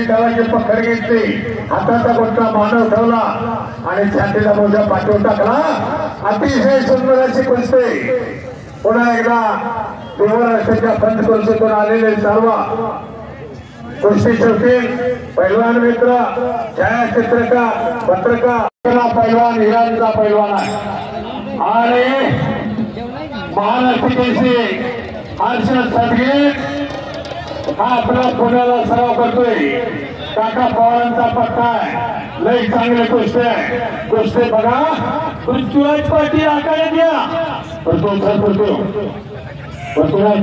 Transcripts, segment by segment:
करायची पकड घेतली, हाताचा गोठा मानव ठेवला आणि छातीला मोजा पाठवून टाकला। अतिशय सुंदर अशी कुस्ती पुन्हा एकदा देवराष्ट्राच्या पंचक्रोशीतून आलेले सर्व कुस्ती शौकीन पैलवान मित्र, छायाचित्रकार, पत्रकार, पैलवान हिरांचा पैलवान आहे आणि महाराष्ट्र केसरी हर्षद सदगीर हा आपला पुण्याला सराव करतोय। काका पवारांचा पट्टा आहे, लई चांगले कुस्ती आहे, कुस्ती बघा। पृथ्वीराज पाटील आकडे द्या, पृथ्वीराज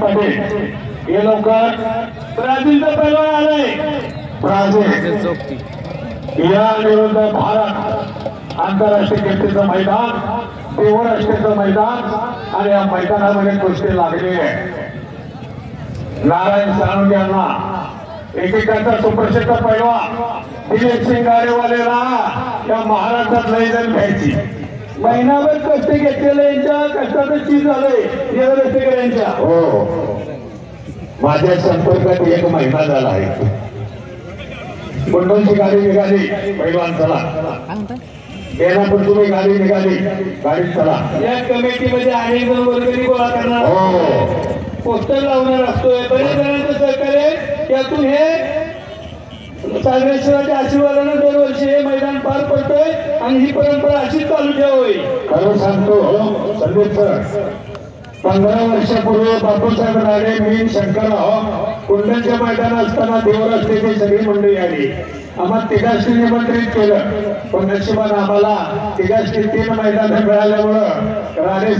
पाटील हे लवकर। ब्राझीलचा पैलवान आलाय, ब्राझील या विरुद्ध भारत आंतरराष्ट्रीय केसरीचं मैदान, देवराष्ट्रीयचं मैदान आणि या मैदानामध्ये कुस्ती लागली आहे। नारायण साळुंखे यांना एकेकाचा सुप्रसिद्ध पैलवान दिलीप सिंग गाडेवालेला या महाराष्ट्रात लई जण घ्यायची। महिनाभर कष्ट घेतलेले यांच्या कष्टाचं चीज झालंय देवराष्ट्रीकर यांच्या। हो, माझ्या संपर्कात 1 महिना झाला आहे। कुंडलची गाडी निघाली, पैलवान चला। बेलापूर तुम्ही गाडी निघाली, गाडीत चला। या कमिटीमध्ये अनेक जण वर्गणी गोळा करणार, हो पोस्टर लावणार असतोय, बरेच जणांचं सहकार्य त्यातून हे सागरेश्वराच्या आशीर्वादाने दरवर्षी हे मैदान पार पडतोय आणि ही परंपरा अशीच चालू ठेवावी। खरं सांगतो संदीप सर, 15 वर्षापूर्वी बापूसाहेब राणे, मी शंकरराव कुंडलच्या मैदानात असताना देवराष्ट्रीयची सगळी मंडळी आली। आम्हाला तिघांनी निमंत्रित केलं, पण नशिबाने आम्हाला तिघांनी 3 मैदान मिळाल्यामुळं राणे